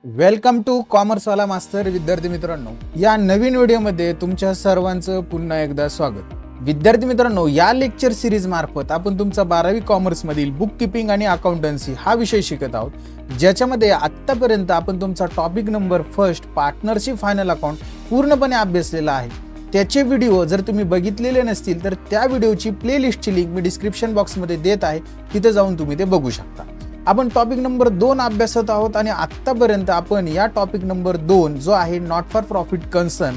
Welcome to कॉमर्सवाला master विद्यार्थी मित्रांनो, या नवीन व्हिडिओमध्ये तुमच्या सर्वांचं पुन्हा एकदा स्वागत। विद्यार्थी मित्रांनो, या लेक्चर सिरीज मार्फत आपण तुमचा 12वी कॉमर्स मधील बुक कीपिंग आणि अकाउंटन्सी हा विषय शिकत आहोत, ज्याच्यामध्ये आतापर्यंत आपण तुमचा topic number first partnership final account पूर्णपणे अभ्यासलेला आहे। त्याचे व्हिडिओ जर तुम्ही बघितलेले नसतील तर त्या व्हिडिओची प्लेलिस्टची लिंक मी डिस्क्रिप्शन बॉक्समध्ये देत आहे, तिथे जाऊन तुम्ही ते बघू शकता। आपण टॉपिक नंबर 2 अभ्यासत आहोत आणि आतापर्यंत आपण या टॉपिक नंबर 2 जो आहे नॉट फॉर प्रॉफिट कन्सर्न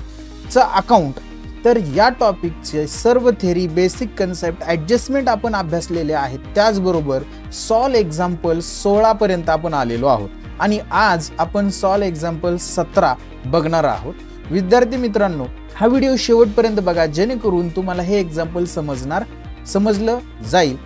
चा अकाउंट, तर या टॉपिकचे सर्व थेरी, बेसिक कन्सेप्ट, ॲडजस्टमेंट आपण अभ्यासलेले आहेत। त्याचबरोबर सॉल्व एक्झाम्पल 16 पर्यंत आपण आलेलो आहोत आणि आज आपण सॉल्व एक्झाम्पल 17 बघणार आहोत। विद्यार्थी मित्रांनो, हा व्हिडिओ शेवटपर्यंत बघा, जेणेकरून तुम्हाला हे एक्झाम्पल समजलं जाईल।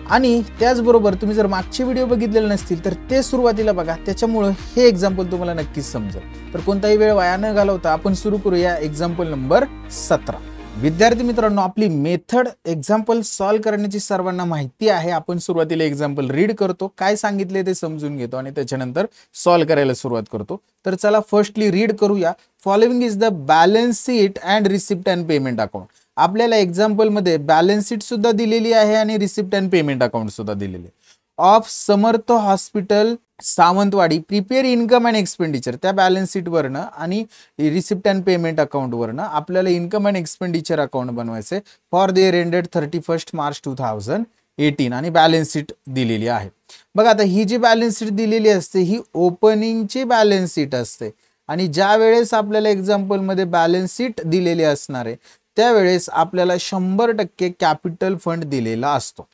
आणि त्याचबरोबर तुम्ही जर मागचे व्हिडिओ बघितलेले नसतील तर ते सुरुवातीला बघा, त्याच्यामुळे हे एक्झाम्पल तुम्हाला नक्कीच समजेल। तर कोणताही वेळ वाया न घालवता आपण सुरू करूया एक्झाम्पल नंबर 17। विद्यार्थी मित्रांनो, आपली मेथड एक्झाम्पल सॉल्व करण्याची सर्वांना माहिती आहे। आपण सुरुवातीला एक्झाम्पल रीड करतो, काय सांगितले ते समजून घेतो आणि त्याच्यानंतर सॉल्व करायला सुरुवात करतो। तर चला फर्स्टली रीड करूया। Following is the balance sheet and receipt and payment account. आपल्याला एक्झाम्पल मध्ये बॅलन्स शीट सुद्धा दिलेली आहे आणि रिसिप्ट अँड पेमेंट अकाउंट सुद्धा दिलेले आहे। Of Samarth hospital Sawantwadi prepare income and expenditure, त्या बॅलन्स शीट वरनं आणि रिसिप्ट अँड पेमेंट अकाउंट वरनं आपल्याला इन्कम अँड एक्सपेंडिचर अकाउंट बनवायचे for the year ended 31 March 2018 आणि बॅलन्स शीट दिलेली आहे। बघा, आता ही जी बॅलन्स शीट दिलेली असते ही ओपनिंगची बॅलन्स शीट असते आणि ज्या वेळेस आपल्याला एक्झाम्पल मध्ये बॅलन्स शीट दिलेली असणार आहे त्यावेळेस आपल्याला 100% कॅपिटल फंड दिलेला असतो।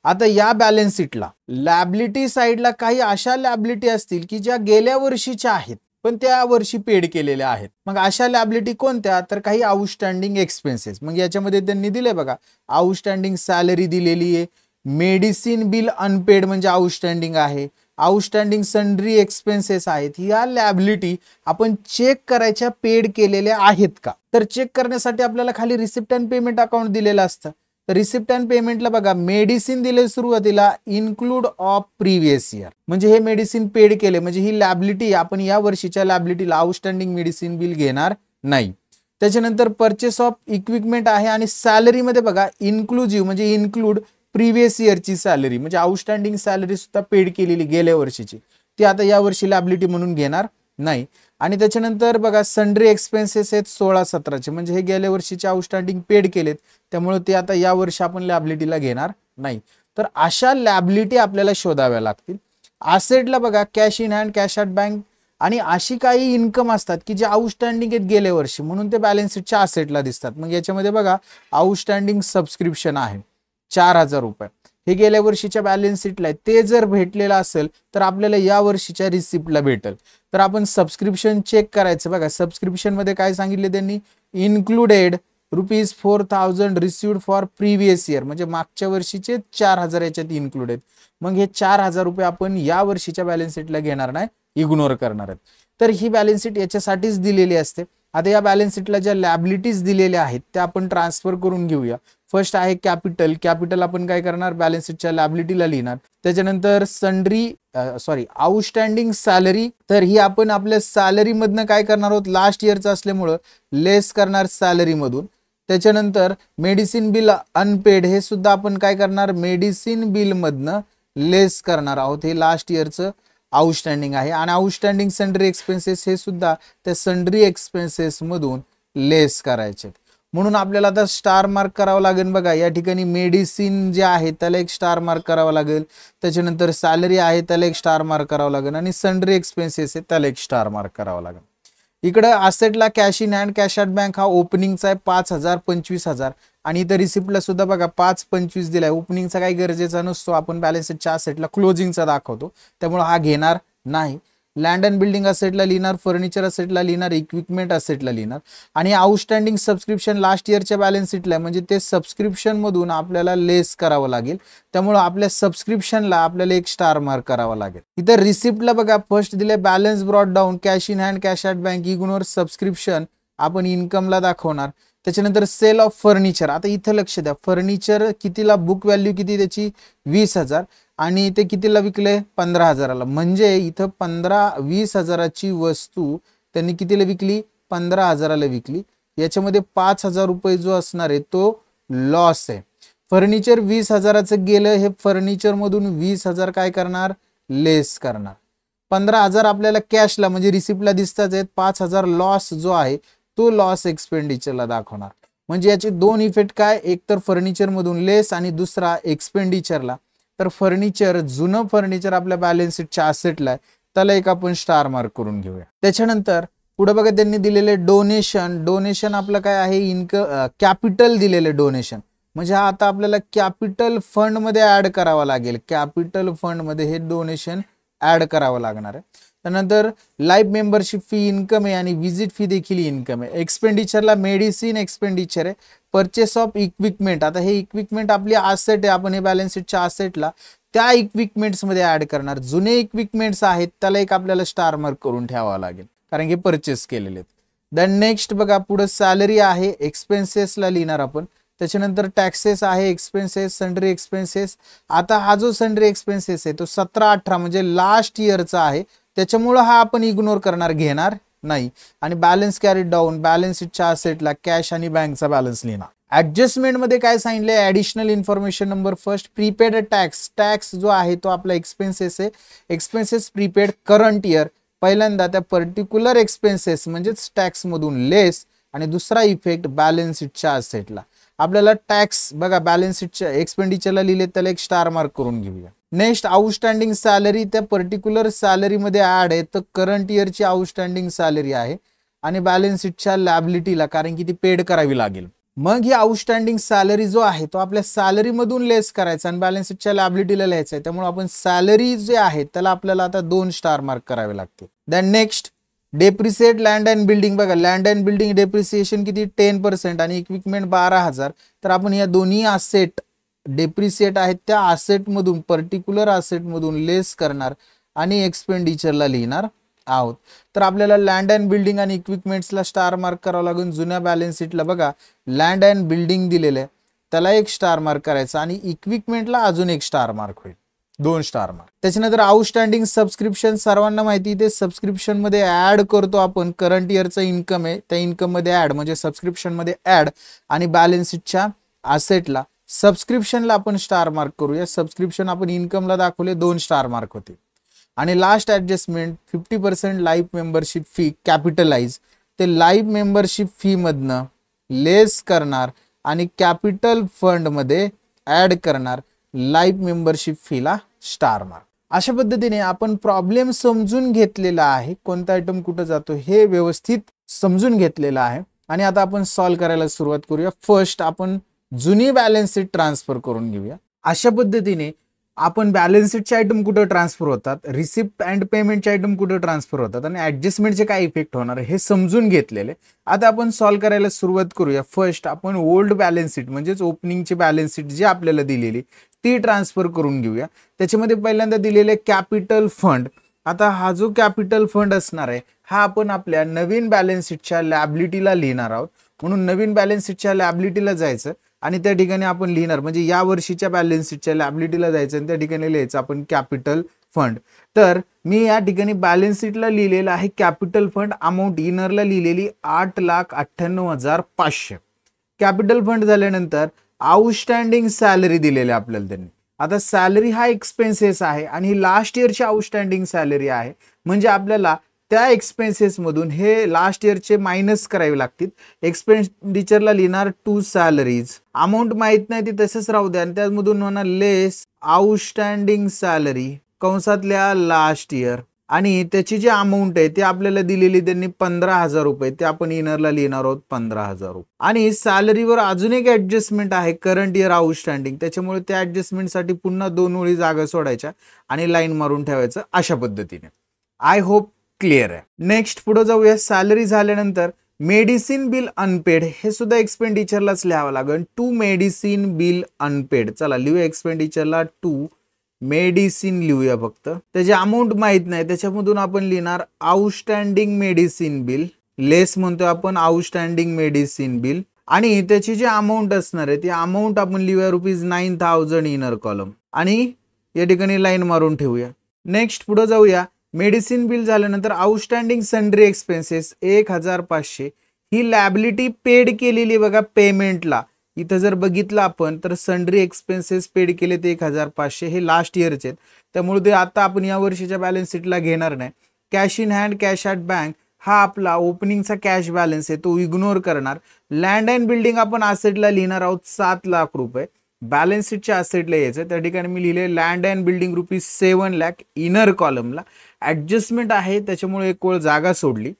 आता या बॅलन्स शीटला लॅबिलिटी साइडला काही अशा लॅबिलिटी असतील की ज्या गेल्या वर्षीच्या आहेत पण त्या वर्षी पेड केलेल्या आहेत। मग अशा लॅबिलिटी कोणत्या, तर काही आउटस्टँडिंग एक्सपेन्सेस। मग याच्यामध्ये त्यांनी दिले बघा, आउटस्टँडिंग सॅलरी दिलेली आहे, मेडिसिन बिल अनपेड म्हणजे आउटस्टँडिंग आहे, आउटस्टँडिंग सन्ड्री एक्सपेन्सेस आहेत। या लॅबिलिटी आपण चेक करायच्या पेड केलेल्या आहेत का, तर चेक करण्यासाठी आपल्याला खाली रिसिप्ट अँड पेमेंट अकाउंट दिलेलं असतं। तर रिसिप्ट अँड पेमेंटला बघा, मेडिसिन दिले सुरुवातीला इन्क्लूड ऑफ प्रिव्हियस इयर, म्हणजे हे मेडिसिन पेड केले म्हणजे ही लॅबिलिटी आपण या वर्षीच्या लॅबिलिटीला आउटस्टँडिंग मेडिसिन बिल घेणार नाही। त्याच्यानंतर परचेस ऑफ इक्विपमेंट आहे आणि सॅलरी मध्ये बघा इन्क्लुझिव्ह म्हणजे इन्क्लूड प्रिव्हियस इयरची सॅलरी, म्हणजे आउटस्टँडिंग सॅलरी सुद्धा पेड केलेली गेल्या वर्षीची, ती आता या वर्षी लॅबिलिटी म्हणून घेणार नाही। आणि त्याच्यानंतर बघा सन्ड्री एक्सपेन्सेस आहेत 16-17चे, म्हणजे हे गेल्या वर्षीचे आउटस्टँडिंग पेड केलेत त्यामुळे ते आता या वर्षी आपण लॅबिलिटीला घेणार नाही। तर अशा लॅबिलिटी आपल्याला शोधाव्या लागतील। असेटला बघा cash in hand, cash at bank आणि अशी काही इन्कम असतात की जे आउटस्टँडिंग आहेत गेल्या वर्षी म्हणून ते बॅलन्स शीटच्या असेटला दिसतात। मग याच्यामध्ये बघा आउटस्टँडिंग सबस्क्रिप्शन आहे 4000 रुपये, हे गेल्या वर्षीच्या बॅलन्स शीटला आहे, ते जर भेटलेलं असेल तर आपल्याला या वर्षीच्या रिसिप्टला भेटेल। तर आपण सबस्क्रिप्शन चेक करायचं। बघा सबस्क्रिप्शन मध्ये काय सांगितले त्यांनी, included ₹4000 received for previous year, म्हणजे मागच्या वर्षीचे 4000 याच्यात इन्क्लूड आहेत। मग हे 4000 रुपये आपण या वर्षीच्या बॅलन्स शीटला घेणार नाही, इग्नोर करणार आहेत। तर ही बॅलन्स शीट याच्यासाठीच दिलेली असते। आता या बॅलन्स शीटला ज्या लॅबिलिटीज दिलेल्या आहेत त्या आपण ट्रान्सफर करून घेऊया। फर्स्ट आहे कॅपिटल, कॅपिटल आपण काय करणार, बॅलन्स शीटच्या लॅबिलिटीला लिहिणार। त्याच्यानंतर आउटस्टँडिंग सॅलरी, तर ही आपण आपल्या सॅलरी मधनं काय करणार आहोत, लास्ट इयरचं असल्यामुळं लेस करणार सॅलरी मधून। त्याच्यानंतर मेडिसिन बिल अनपेड, हे सुद्धा आपण काय करणार, मेडिसिन बिल मधनं लेस करणार आहोत, हे लास्ट इयरचं आउटस्टँडिंग आहे। आणि आउटस्टँडिंग सन्ड्री एक्सपेन्सेस हे सुद्धा त्या सन्ड्री एक्सपेन्सेस मधून लेस करायचे, म्हणून आपल्याला आता स्टार मार्क करावं लागेल। बघा या ठिकाणी मेडिसिन जे आहे त्याला एक स्टार मार्क करावा लागेल, त्याच्यानंतर सॅलरी आहे त्याला एक स्टार मार्क करावं लागेल आणि सन्ड्री एक्सपेन्सेस आहे त्याला एक स्टार मार्क करावा लागेल। इकडे असेटला cash in hand, cash at bank हा ओपनिंगचा आहे 5000, 25000 आणि इतर रिसिप्टला सुद्धा बघा 5-25 दिलाय। ओपनिंगचा काही गरजेचा नसतो, आपण बॅलन्स शीटच्या असेटला क्लोजिंगचा दाखवतो त्यामुळे हा घेणार नाही। लँड अँड बिल्डिंग असेटला लिहिणार, फर्निचर असेटला लिहिणार, इक्विपमेंट असेटला लिहिणार आणि आउटस्टँडिंग सबस्क्रिप्शन लास्ट इयरच्या बॅलन्स शीटला, म्हणजे ते सबस्क्रिप्शन मधून आपल्याला लेस करावं लागेल त्यामुळे आपल्या सबस्क्रिप्शनला आपल्याला एक स्टार मार्क करावा लागेल। इथे रिसिप्टला बघा फर्स्ट दिले balance brought down, cash in hand, cash at bank, ignore subscription आपण इन्कमला दाखवणार। त्याच्यानंतर सेल ऑफ फर्निचर, आता इथं लक्ष द्या, फर्निचर कितीला बुक व्हॅल्यू किती त्याची 20000 आणि ते कितीला विकले 15,000ला. म्हणजे इथं 20,000ची वस्तू त्यांनी कितीला विकली 15,000ला विकली. याच्यामध्ये 5,000 रुपये जो असणार आहे तो लॉस आहे. फर्निचर 20,000चं गेलं, हे फर्निचर मधून 20,000 काय करणार लेस करणार. 15,000 आपल्याला कॅशला म्हणजे रिसिप्टला दिसताच आहेत. 5,000 लॉस जो आहे तो लॉस एक्सपेंडिचरला दाखवणार. म्हणजे याचे दोन इफेक्ट काय, एक तर फर्निचर मधून लेस आणि दुसरा एक्सपेंडिचरला. तर फर्निचर जुनं फर्निचर आपल्या बॅलन्स शीटच्या असेटला आहे, त्याला एक आपण स्टार मार्क करून घेऊया. त्याच्यानंतर पुढे बघा त्यांनी दिलेले डोनेशन आपलं काय आहे कॅपिटल दिलेले डोनेशन. म्हणजे हा आता आपल्याला कॅपिटल फंड मध्ये ऍड करावा लागेल. कॅपिटल फंड मध्ये हे डोनेशन ऍड करावं लागणार आहे. त्यानंतर लाईफ मेंबरशिप फी इन्कम आहे आणि विजिट फी देखील इन्कम आहे. एक्सपेंडिचरला मेडिसिन एक्सपेंडिचर आहे. परचेस ऑफ इक्विपमेंट, आता हे इक्विपमेंट आपली असेट आहे, आपण हे बॅलन्स शीटच्या असेटला त्या इक्विपमेंट्स मध्ये ऍड करणार. जुने इक्विपमेंट्स आहेत त्याला एक आपल्याला स्टार मार्क करून ठेवावा लागेल कारण की परचेस केलेले आहेत. देन नेक्स्ट बघा पुढे सॅलरी आहे, एक्सपेन्सेसला लिहिणार आपण. त्याच्यानंतर टॅक्सेस आहे, एक्सपेन्सेस, सन्ड्री एक्सपेन्सेस. आता हा जो सन्ड्री एक्सपेन्सेस आहे तो 17-18 म्हणजे लास्ट इयरचा आहे, त्याच्यामुळे हा आपण इग्नोर करणार, घेणार नाही. आणि बॅलन्स कॅरीड डाऊन, बॅलन्स शीटच्या असेटला कॅश आणि बँकचा बॅलन्स लिहिणार. ऍडजस्टमेंट मध्ये काय सांगितलंय, additional information number first, prepaid tax. Tax जो आहे तो आपला एक्सपेन्सेस आहे. एक्सपेन्सेस प्रीपेड करंट इयर, पहिल्यांदा त्या पर्टिक्युलर एक्सपेन्सेस म्हणजेच टॅक्स मधून लेस. आणि दुसरा इफेक्ट बॅलन्स शीटच्या असेटला. आपल्याला टॅक्स बघा बॅलन्स शीटच्या एक्सपेंडिचरला लिहिले त्याला एक स्टार मार्क करून घेऊया. नेक्स्ट आउटस्टँडिंग सॅलरी, त्या पर्टिक्युलर सॅलरी मध्ये ऍड आहे, तर करंट इयरची आउटस्टँडिंग सॅलरी आहे. आणि बॅलन्स शीटच्या लॅबिलिटीला कारण की ती पेड करावी लागेल. मग ही आउटस्टँडिंग सॅलरी जो आहे तो आपल्या सॅलरी मधून लेस करायचा आणि बॅलन्स शीटच्या लॅबिलिटीला लिहायचं आहे. त्यामुळे आपण सॅलरी जे आहे त्याला आपल्याला आता 2 स्टार मार्क करावे लागते. Then next depreciate land and building, बघा लँड अँड बिल्डिंग डेप्रिसिएशन किती 10% आणि इक्विपमेंट 12,000. तर आपण या दोन्ही असेट डेप्रिसिएट आहेत त्या असेट मधून पर्टिक्युलर असेट मधून लेस करणार आणि एक्सपेंडिचरला लिहिणार आहोत. तर आपल्याला लँड अँड बिल्डिंग आणि इक्विपमेंट्सला स्टार मार्क करावं लागेल. जुन्या बॅलन्स शीटला बघा लँड अँड बिल्डिंग दिलेलं आहे त्याला एक स्टार मार्क करायचा आणि इक्विपमेंटला अजून एक स्टार मार्क होईल, 2 स्टार मार्क. त्याच्यानंतर आउटस्टँडिंग सबस्क्रिप्शन, सर्वांना माहिती ते सबस्क्रिप्शन मध्ये ऍड करतो आपण. करंट इयरचं इन्कम आहे त्या इन्कम मध्ये ऍड म्हणजे सबस्क्रिप्शन मध्ये ऍड आणि बॅलन्स शीटच्या असेटला सबस्क्रिप्शनला आपण स्टार मार्क करूया. सबस्क्रिप्शन आपण इन्कमला दाखवले 2 स्टार मार्क होते. आणि last adjustment 50% life membership fee capitalise, ते लाईफ मेंबरशिप फी मधनं लेस करणार आणि कॅपिटल फंड मध्ये ऍड करणार. Life membership फीला star mark. अशा पद्धतीने आपण प्रॉब्लेम समजून घेतलेला आहे, कोणता आयटम कुठं जातो हे व्यवस्थित समजून घेतलेला आहे. आणि आता आपण सॉल्व्ह करायला सुरुवात करूया. फर्स्ट आपण जुनी बॅलन्स शीट ट्रान्सफर करून घेऊया. अशा पद्धतीने आपण बॅलन्स शीटचे आयटम कुठं ट्रान्सफर होतात, रिसिप्ट अँड पेमेंटचे आयटम कुठं ट्रान्सफर होतात आणि ऍडजस्टमेंटचे काय इफेक्ट होणार हे समजून घेतलेले. आता आपण सॉल्व्ह करायला सुरुवात करूया. फर्स्ट आपण ओल्ड बॅलन्स शीट म्हणजेच ओपनिंगची बॅलन्स शीट जी आपल्याला दिलेली ती ट्रान्सफर करून घेऊया. त्याच्यामध्ये पहिल्यांदा दिलेले कॅपिटल फंड. आता हा जो कॅपिटल फंड असणार आहे हा आपण आपल्या नवीन बॅलन्स शीटच्या लॅबिलिटीला लिहिणार आहोत. म्हणून नवीन बॅलन्स शीटच्या लॅबिलिटीला जायचं आणि त्या ठिकाणी आपण लिहिणार म्हणजे या वर्षीच्या बॅलन्स शीटच्या लॅबिलिटीला जायचं आणि त्या ठिकाणी लिहायचं आपण कॅपिटल फंड. तर मी या ठिकाणी बॅलन्स शीटला लिहिलेलं आहे कॅपिटल फंड. अमाऊंट इनरला लिहिलेली 8,98,500. कॅपिटल फंड झाल्यानंतर आउटस्टँडिंग सॅलरी दिलेली आपल्याला त्यांनी. आता सॅलरी हा एक्सपेन्सेस आहे आणि ही लास्ट इयरची आउटस्टँडिंग सॅलरी आहे म्हणजे आपल्याला त्या एक्सपेन्सेस मधून हे लास्ट इयरचे मायनस करावे लागतील. एक्सपेंडिचरला लिहिणार 2 सॅलरीज. अमाऊंट माहित नाही ती तसेच राहू द्या आणि त्यामधून होणार लेस आउटस्टँडिंग सॅलरी कंसातल्या लास्ट इयर आणि त्याची जी अमाऊंट आहे ती आपल्याला दिलेली त्यांनी 15,000 रुपये, ते आपण इनरला लिहिणार आहोत 15,000 रुपये. आणि सॅलरीवर अजून एक ऍडजस्टमेंट आहे करंट इयर आउटस्टँडिंग, त्याच्यामुळे त्या ऍडजस्टमेंटसाठी पुन्हा 2 ओळी जागा सोडायच्या आणि लाईन मारून ठेवायचं अशा पद्धतीने. आय होप क्लिअर आहे. नेक्स्ट पुढे जाऊया. सॅलरी झाल्यानंतर मेडिसिन बिल अनपेड हे सुद्धा एक्सपेंडिचरलाच लिहावं लागेल. 2 मेडिसिन बिल अनपेड. चला लिहूया एक्सपेंडिचरला 2 मेडिसिन लिहूया फक्त. त्याची अमाऊंट माहित नाही त्याच्यामधून आपण लिहिणार आउटस्टँडिंग मेडिसिन बिल. लेस म्हणतो आपण आउटस्टँडिंग मेडिसिन बिल आणि त्याची जी अमाऊंट असणार आहे ती अमाऊंट आपण लिहूया ₹9,000 इनर कॉलम आणि या ठिकाणी लाईन मारून ठेवूया. नेक्स्ट पुढे जाऊया. मेडिसिन बिल झाल्यानंतर आउटस्टँडिंग सन्ड्री एक्सपेन्सेस 1500 ही लॅबिलिटी पेड केलेली बघा पेमेंटला. इथं जर बघितलं आपण तर सन्ड्री एक्सपेन्सेस पेड केले ते 1500 हे लास्ट इयरचे आहेत, त्यामुळे ते आता आपण या वर्षीच्या बॅलन्स शीटला घेणार नाही. Cash in hand cash at bank हा आपला ओपनिंगचा कॅश बॅलन्स आहे, तो इग्नोर करणार. लँड अँड बिल्डिंग आपण असेटला लिहिणार आहोत 7 लाख रुपये. बॅलन्स शीटच्या असेटला यायचं, त्या ठिकाणी मी लिहिले land and building ₹7 lakh inner कॉलमला. Adjustment आहे त्याच्यामुळे एक वेळ जागा सोडली.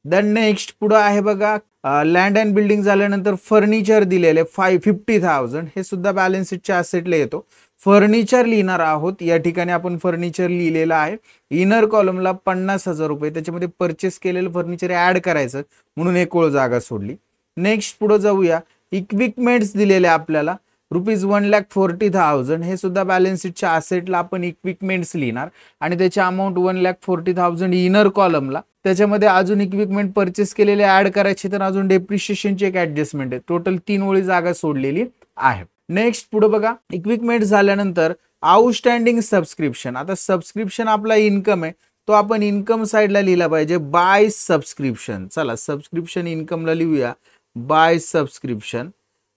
देन नेक्स्ट पुढे आहे बघा लँड अँड बिल्डिंग झाल्यानंतर फर्निचर दिलेले 50,000 हे सुद्धा बॅलन्स शीटच्या असेटला येतो. फर्निचर लिहिणार आहोत, या ठिकाणी आपण फर्निचर लिहिलेलं आहे. इनर कॉलमला 50,000 रुपये, त्याच्यामध्ये परचेस केलेलं फर्निचर ऍड करायचं म्हणून एक वेळ जागा सोडली. नेक्स्ट पुढे जाऊया. इक्विपमेंट्स दिलेले आपल्याला ₹1,40,000 हे सुद्धा बॅलन्स शीटच्या असेटला आपण इक्विपमेंट्स लिहिणार आणि त्याची अमाऊंट 1,40,000 इनर कॉलमला. त्याच्यामध्ये अजून इक्विपमेंट परचेस केलेले ऍड करायचे, तर अजून डेप्रिशिएशनची एक ऍडजस्टमेंट आहे. टोटल 3 ओळी जागा सोडलेली आहे. नेक्स्ट पुढे बघा इक्विपमेंट झाल्यानंतर आउटस्टँडिंग सबस्क्रिप्शन. आता सबस्क्रिप्शन आपला इन्कम आहे, तो आपण इन्कम साइडला लिहिला पाहिजे बाय सबस्क्रिप्शन. चला सबस्क्रिप्शन इन्कमला लिहूया बाय सबस्क्रिप्शन.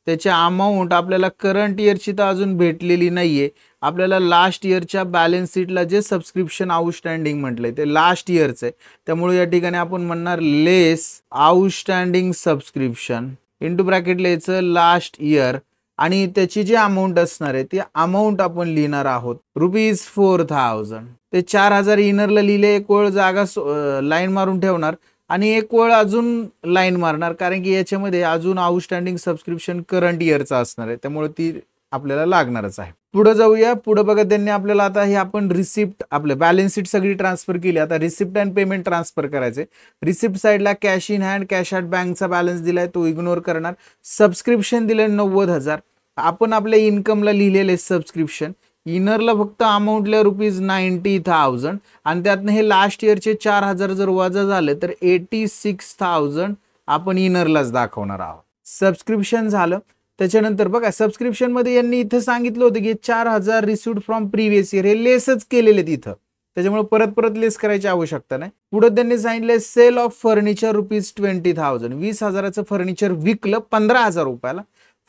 त्याची अमाऊंट आपल्याला करंट इयरची तर अजून भेटलेली नाहीये, आपल्याला लास्ट इयरच्या बॅलन्स शीटला जे सबस्क्रिप्शन आउटस्टँडिंग म्हटलंय ते लास्ट इयरचं आहे, त्यामुळे या ठिकाणी आपण म्हणणार लेस आउटस्टँडिंग सबस्क्रिप्शन इंटू ब्रॅकेटला यायचं लास्ट इयर आणि त्याची जी अमाऊंट असणार आहे ती अमाऊंट आपण लिहिणार आहोत ₹4,000. ते 4,000 इनरला लिहिले, एक वेळ जागा लाईन मारून ठेवणार आणि एक वेळ अजून लाईन मारणार, कारण की याच्यामध्ये अजून आउटस्टँडिंग सबस्क्रिप्शन करंट इयरचा असणार आहे, त्यामुळे ती आपल्याला लागणारच आहे. पुढे जाऊया. पुढे बघा त्यांनी आपल्याला आता हे आपण रिसिप्ट आपलं बॅलन्स शीट सगळी ट्रान्सफर केली, आता रिसिप्ट अँड पेमेंट ट्रान्सफर करायचे. रिसिप्ट साइडला cash in hand cash at बँकचा बॅलन्स दिलाय, तो इग्नोर करणार. सबस्क्रिप्शन दिले 90,000, आपण आपल्या इन्कमला लिहिलेले सबस्क्रिप्शन. इनरला फक्त अमाऊंटला ₹90,000 आणि त्यातनं हे लास्ट इयरचे 4,000 जर वजा झाले तर 86,000 आपण इनरलाच दाखवणार आहोत. सबस्क्रिप्शन झालं. त्याच्यानंतर बघा सबस्क्रिप्शन मध्ये यांनी इथं सांगितलं होतं की 4,000 रिसिव्ड फ्रॉम प्रिव्हियस इयर, हे लेसच केलेले तिथं, त्याच्यामुळे परत लेस करायची आवश्यकता नाही. पुढे त्यांनी सांगितलं सेल ऑफ फर्निचर ₹20,000, 20,000चं फर्निचर विकलं 15,000 रुपयाला.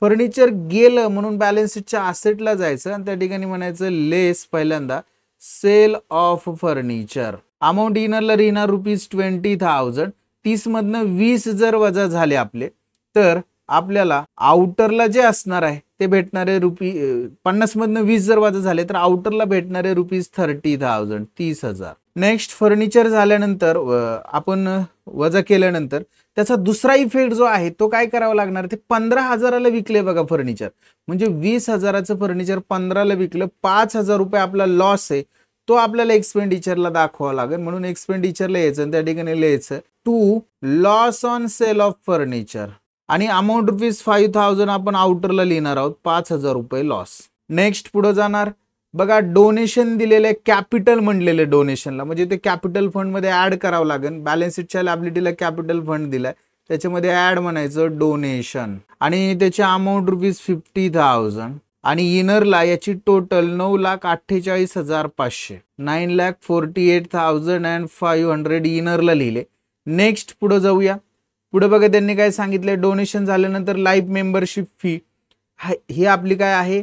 फर्निचर गेलं म्हणून बॅलन्स शीटच्या असेटला जायचं आणि त्या ठिकाणी म्हणायचं लेस पहिल्यांदा सेल ऑफ फर्निचर. अमाऊंट इनरला लिहिणार ₹20,000. 30 मधनं 20 जर वजा झाले आपले तर आपल्याला आउटरला जे असणार आहे ते भेटणारे 50 मधनं 20 जर वजा झाले तर आउटरला भेटणारे ₹30,000 30,000. नेक्स्ट फर्निचर झाल्यानंतर आपण वजा केल्यानंतर त्याचा दुसरा इफेक्ट जो आहे तो काय करावा लागणार, ते 15,000ला विकले बघा फर्निचर, म्हणजे 20,000चं फर्निचर 15ला विकलं, 5,000 रुपये आपला लॉस आहे, तो आपल्याला एक्सपेंडिचरला दाखवावा लागेल. म्हणून एक्सपेंडिचरला यायचं त्या ठिकाणी लिहायचं to loss on sale of furniture आणि अमाऊंट ₹5,000 आपण आउटरला लिहिणार आहोत, 5,000 रुपये लॉस. नेक्स्ट पुढे जाणार बघा डोनेशन दिलेले कॅपिटल म्हणलेले डोनेशनला, म्हणजे ते कॅपिटल फंड मध्ये ऍड करावं लागेल. बॅलन्स शीटच्या लायबिलिटीला कॅपिटल फंड दिलाय, त्याच्यामध्ये ऍड म्हणायचं डोनेशन आणि त्याची अमाऊंट ₹50,000 आणि इनरला याची टोटल 9,48,500 9,48,500 इनरला लिहिले. नेक्स्ट पुढे जाऊया. पुढे बघा त्यांनी काय सांगितलंय, डोनेशन झाल्यानंतर लाईफ मेंबरशिप फी ही आपली काय आहे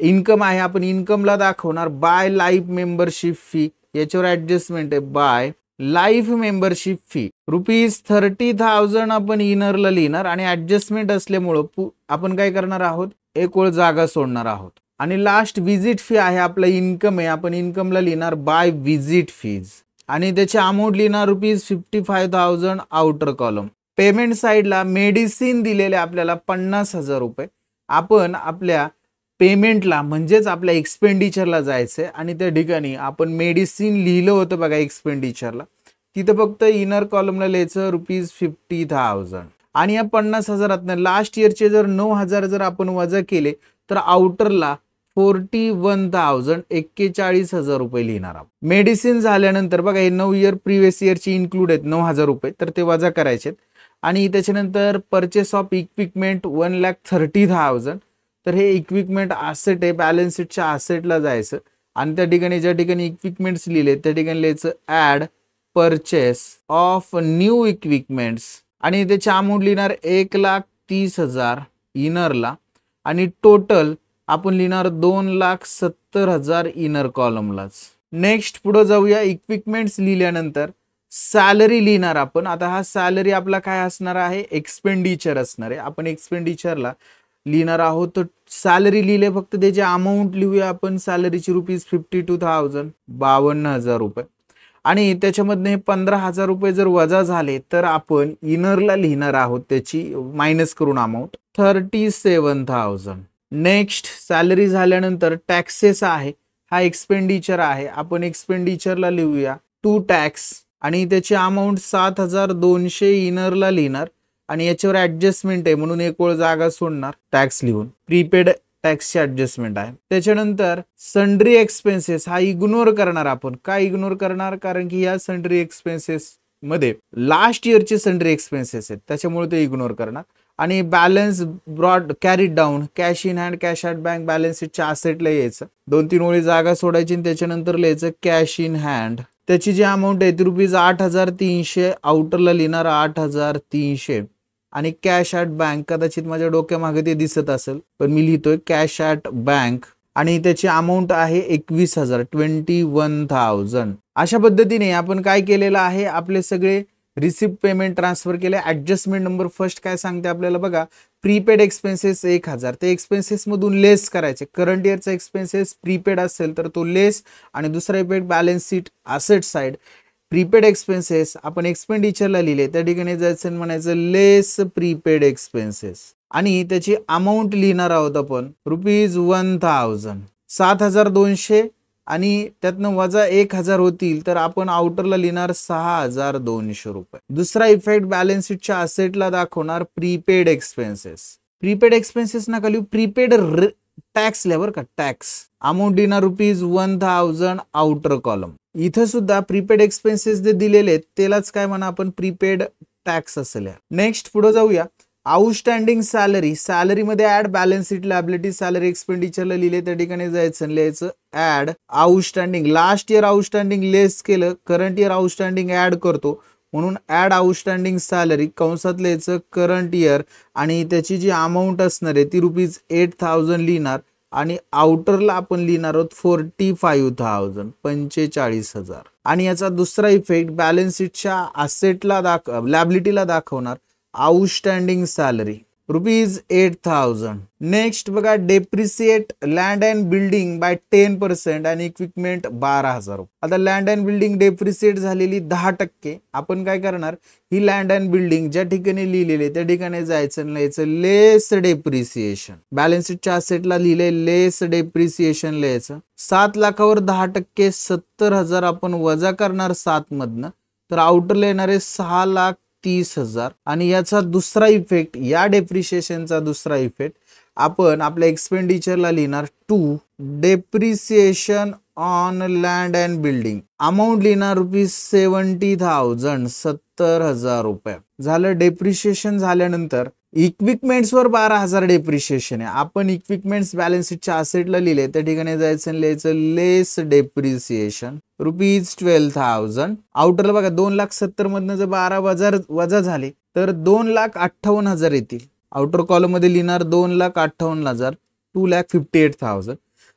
इन्कम आहे, आपण इन्कमला दाखवणार बाय लाईफ मेंबरशिप फी. याच्यावर ऍडजस्टमेंट आहे बाय लाईफ मेंबरशिप फी ₹30,000 आपण इनरला लिहिणार आणि ऍडजस्टमेंट असल्यामुळं आपण काय करणार आहोत, एक वेळ जागा सोडणार आहोत. आणि लास्ट व्हिजिट फी आहे, आपला इन्कम आहे, आपण इन्कमला लिहिणार बाय व्हिजिट फीज आणि त्याची अमाऊंट लिहिणार ₹55,000 आउटर कॉलम. पेमेंट साइडला मेडिसिन दिलेले आपल्याला 50,000 रुपये. आपण आपल्या पेमेंटला म्हणजेच आपल्या एक्सपेंडिचरला जायचंय आणि त्या ठिकाणी आपण मेडिसिन लिहिलं होतं बघा एक्सपेंडिचरला, तिथं फक्त इनर कॉलमला लिहायचं ₹50,000 आणि या 50,000 लास्ट इयरचे जर 9,000 जर आपण वजा केले तर आउटरला 41,000 41,000 रुपये लिहिणार आहोत. मेडिसिन झाल्यानंतर बघा हे 9 इयर प्रिव्हियस इयरची इन्क्लूड आहेत 9,000 रुपये, तर ते वजा करायचे आणि त्याच्यानंतर परचेस ऑफ इक्विपमेंट 1,30,000, तर हे इक्विपमेंट असेट आहे, बॅलन्स शीटच्या असेटला जायचं आणि त्या ठिकाणी ज्या ठिकाणी इक्विपमेंट्स लिहिले त्या ठिकाणी लिहायचं add purchase of new equipments आणि त्याची अमाऊंट लिहिणार 1,30,000 इनरला आणि टोटल आपण लिहिणार 2,70,000 इनर कॉलमलाच. नेक्स्ट पुढे जाऊया. इक्विपमेंट्स लिहिल्यानंतर सॅलरी लिहिणार आपण. आता हा सॅलरी आपला काय असणार आहे, एक्सपेंडिचर असणार आहे. आपण एक्सपेंडिचरला लिहिणार आहोत. तर सॅलरी लिहिले फक्त त्याची अमाऊंट लिहूया आपण. सॅलरीची ₹52,000 52,000 रुपये आणि त्याच्यामधनं हे 15,000 रुपये जर वजा झाले तर आपण इनरला लिहिणार आहोत त्याची मायनस करून अमाऊंट 37,000. नेक्स्ट सॅलरी झाल्यानंतर टॅक्सेस आहे, हा एक्सपेंडिचर आहे. आपण एक्सपेंडिचरला लिहूया टू टॅक्स आणि त्याची अमाऊंट 7,200 इनरला लिहिणार आणि याच्यावर ऍडजस्टमेंट आहे म्हणून एक ओळ जागा सोडणार टॅक्स लिहून. प्रीपेड टॅक्सची ऍडजस्टमेंट आहे. त्याच्यानंतर सन्ड्री एक्सपेन्सेस हा इग्नोर करणार आपण. काय इग्नोर करणार, कारण की या सन्ड्री एक्सपेन्सेस मध्ये लास्ट इयरचे सन्ड्री एक्सपेन्सेस आहेत त्याच्यामुळे ते इग्नोर करणार. आणि balance broad carried down cash in hand cash at bank balance शीटच्या असेटला यायचं. 2-3 ओळी जागा सोडायची आणि त्याच्यानंतर लिहायचं कॅश इन हँड. त्याची जी अमाऊंट आहे ती ₹8,300 आउटरला लिहिणार 8,300 आणि कॅश ॲट बँक कदाचित माझ्या डोक्यामागे ते दिसत असेल पण मी लिहितोय कॅश ॲट बँक आणि त्याची अमाऊंट आहे 21,000 21,000. अशा पद्धतीने आपण काय केलेलं आहे, आपले सगळे रिसिप्ट पेमेंट ट्रान्सफर केले. ऍडजस्टमेंट नंबर फर्स्ट काय सांगते आपल्याला बघा, प्रीपेड एक्सपेन्सेस 1,000 ते एक्सपेन्सेस मधून लेस करायचे. करंट इयरचा एक्सपेन्सेस प्रीपेड असेल तर तो लेस आणि दुसरा effect balance sheet asset side. Prepaid expenses आपण एक्सपेंडिचरला लिहिले त्या ठिकाणी जायचं म्हणायचं लेस प्रीपेड एक्सपेन्सेस आणि त्याची अमाऊंट लिहिणार आहोत आपण ₹1,000 7,200 आणि त्यातनं वजा 1,000 होतील तर आपण आउटरला लिहिणार 6,200 रुपये. दुसरा इफेक्ट बॅलन्स शीटच्या असेटला दाखवणार प्रीपेड एक्सपेन्सेस. प्रीपेड एक्सपेन्सेस नका लिहू, प्रीपेड टॅक्स लेवर का टॅक्स अमाऊंट लिहिणार ₹1,000 आउटर कॉलम. इथं सुद्धा प्रीपेड एक्सपेन्सेस जे दिलेले त्यालाच काय म्हणा आपण प्रीपेड टॅक्स असेल. नेक्स्ट पुढे जाऊया. आउटस्टँडिंग सॅलरी, सॅलरी मध्ये add balance sheet liability salary एक्सपेंडिचरला लिहिले त्या ठिकाणी जायचं लिहायचं add outstanding. Last year outstanding less केलं, करंट इयर आउटस्टँडिंग ऍड करतो म्हणून ऍड आउटस्टँडिंग सॅलरी कंसात लिहायचं करंट इयर आणि त्याची जी अमाऊंट असणार आहे ती ₹8,000 लिहिणार आणि आउटरला आपण लिहिणार आहोत 45,000 45,000. आणि याचा दुसरा इफेक्ट बॅलन्स शीटच्या असेटला लायबिलिटीला दाखवणार आउटस्टँडिंग सॅलरी ₹8,000. नेक्स्ट बघा, depreciate land and building bye 10% आणि इक्विपमेंट 12,000 रुपये. आता लँड अँड बिल्डिंग डेप्रिसिएट झालेली 10%. आपण काय करणार, ही लँड अँड बिल्डिंग ज्या ठिकाणी लिहिलेली त्या ठिकाणी जायचं लिहायचं लेस डेप्रिसिएशन. बॅलन्स शीटच्या असेटला लिहिले लेस डेप्रिसिएशन लिहायचं. 7 लाखावर 10% 70,000 आपण वजा करणार 7 मधनं तर आउटरला येणार आहे 6,30,000. आणि याचा दुसरा इफेक्ट, या डेप्रिसिएशनचा दुसरा इफेक्ट आपण आपल्या एक्सपेंडिचरला लिहिणार to depreciation on land and building. Amount लिहिणार ₹70,000 70,000 रुपये. झालं. डेप्रिसिएशन झाल्यानंतर इक्विपमेंट्स वर 12,000 डेप्रिसिएशन आहे. आपण इक्विपमेंट्स बॅलन्स शीटच्या असेटला लिहिले त्या ठिकाणी जायचं लिहायचं लेस डेप्रिसिएशन ₹12,000. आउटरला बघा 2,70,000 मधनं जर 12 वजा झाले तर 2,58,000 येतील. आउटर कॉलम मध्ये लिहिणार 2,58,000 2,58,000.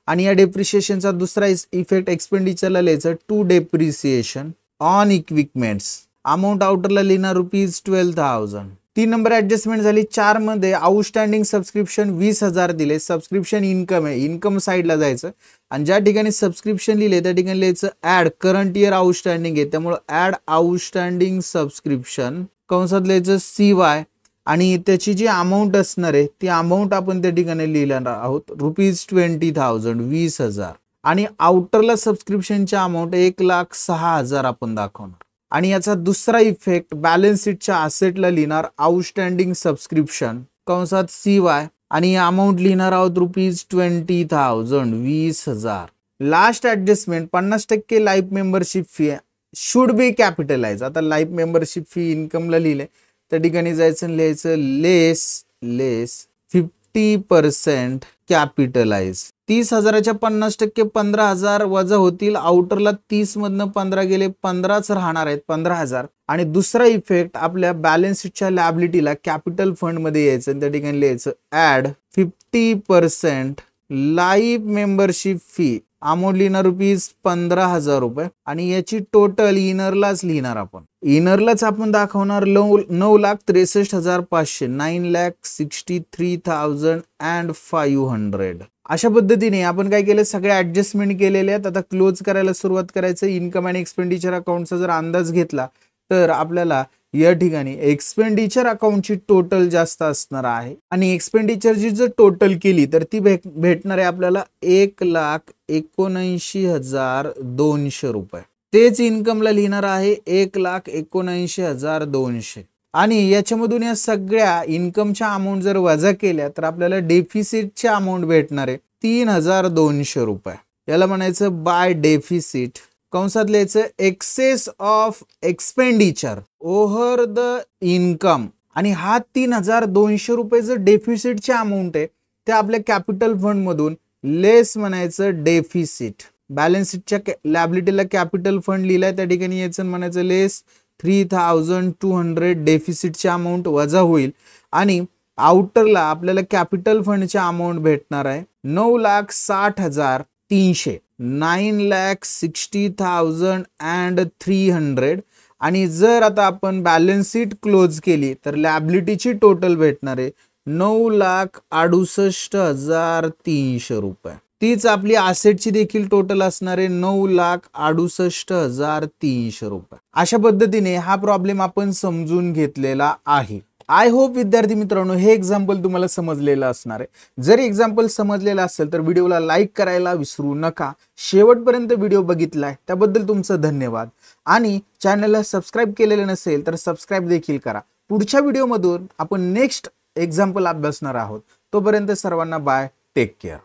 आणि या डेप्रिसिएशनचा दुसरा इफेक्ट एक्सपेंडिचरला लिहायचं to depreciation on equipments. Amount आउटरला लिहिणार ₹12,000. 3 नंबर ऍडजस्टमेंट झाली. 4 मध्ये आउटस्टँडिंग सबस्क्रिप्शन 20,000 दिले. सबस्क्रिप्शन इन्कम आहे, इन्कम साइडला जायचं आणि ज्या ठिकाणी सबस्क्रिप्शन लिहिले त्या ठिकाणी लिहायचं ऍड करंट इयर आउटस्टँडिंग आहे त्यामुळे ऍड आउटस्टँडिंग सबस्क्रिप्शन कंसात लिहायचं CY आणि त्याची जी अमाऊंट असणार आहे ती अमाऊंट आपण त्या ठिकाणी लिहिणार आहोत ₹20,000 20,000. आणि आउटरला सबस्क्रिप्शनच्या अमाऊंट 1,06,000 आपण दाखवणार. आणि याचा दुसरा इफेक्ट बॅलन्स शीटच्या असेटला लिहिणार आउटस्टँडिंग सबस्क्रिप्शन कंसात CY आणि अमाऊंट लिहिणार आहोत ₹20,000 20,000. Last adjustment 50% life membership fee should be capitalise. आता लाईफ मेंबरशिप फी इन्कमला लिहिले त्या ठिकाणी जायचं लिहायचं लेस 50% कॅपिटलाइज. 30,000च्या 50% 15,000 वजा होतील. आउटरला 30 मधनं 15 गेले, 15च राहणार आहेत, 15,000. आणि दुसरा इफेक्ट आपल्या बॅलन्स शीटच्या लॅबिलिटीला कॅपिटल फंड मध्ये यायचं आणि त्या ठिकाणी लिहायचं add 50% life membership fee. Amount लिहिणार ₹15,000 आणि याची टोटल इनरलाच लिहिणार आपण. इनरलाच आपण दाखवणार 9,63,500 9,63,500. अशा पद्धतीने आपण काय केलं, सगळे ऍडजस्टमेंट केलेले आहेत. आता क्लोज करायला सुरुवात करायचं. इन्कम आणि एक्सपेंडिचर अकाउंटचा जर अंदाज घेतला तर आपल्याला या ठिकाणी एक्सपेंडिचर अकाउंटची टोटल जास्त असणार आहे आणि एक्सपेंडिचरची जर टोटल केली तर ती भेटणार आहे आपल्याला 1,79,200 तेच इन्कमला लिहिणार आहे 1,79,200. आणि याच्यामधून या सगळ्या इन्कमच्या अमाऊंट जर वजा केल्या तर आपल्याला डेफिसिटची अमाऊंट भेटणार आहे 3,200 रुपये. याला म्हणायचं बाय डेफिसिट. कंसात लिहायचं excess of expenditure over the income. आणि हा 3,200 रुपये जर डेफिसिटची अमाऊंट आहे ते आपल्या कॅपिटल फंड मधून लेस म्हणायचं डेफिसिट. बॅलन्स शीटच्या लॅबिलिटीला कॅपिटल फंड लिहिलाय, त्या ठिकाणी याचं म्हणायचं लेस 3,200 डेफिसिटची अमाऊंट वजा होईल. आणि आउटरला आपल्याला कॅपिटल फंडची अमाऊंट भेटणार आहे 9,60,300 9,60,300. आणि जर आता आपण बॅलन्स शीट क्लोज केली तर लॅबिलिटीची टोटल भेटणार आहे 9,68,300 रुपये. तीच आपली असेटची देखील टोटल असणार आहे 9,68,300 रुपये. अशा पद्धतीने हा प्रॉब्लेम आपण समजून घेतलेला आहे. आय होप विद्यार्थी मित्रांनो हे एक्झाम्पल तुम्हाला समजलेलं असणार आहे. जर एक्झाम्पल समजलेलं असेल तर व्हिडिओला लाईक करायला विसरू नका. शेवटपर्यंत व्हिडिओ बघितलाय त्याबद्दल तुमचं धन्यवाद. आणि चॅनलला सबस्क्राईब केलेलं नसेल तर सबस्क्राईब देखील करा. पुढच्या व्हिडिओमधून आपण नेक्स्ट एक्झाम्पल अभ्यासणार आहोत. तोपर्यंत सर्वांना बाय, टेक केअर.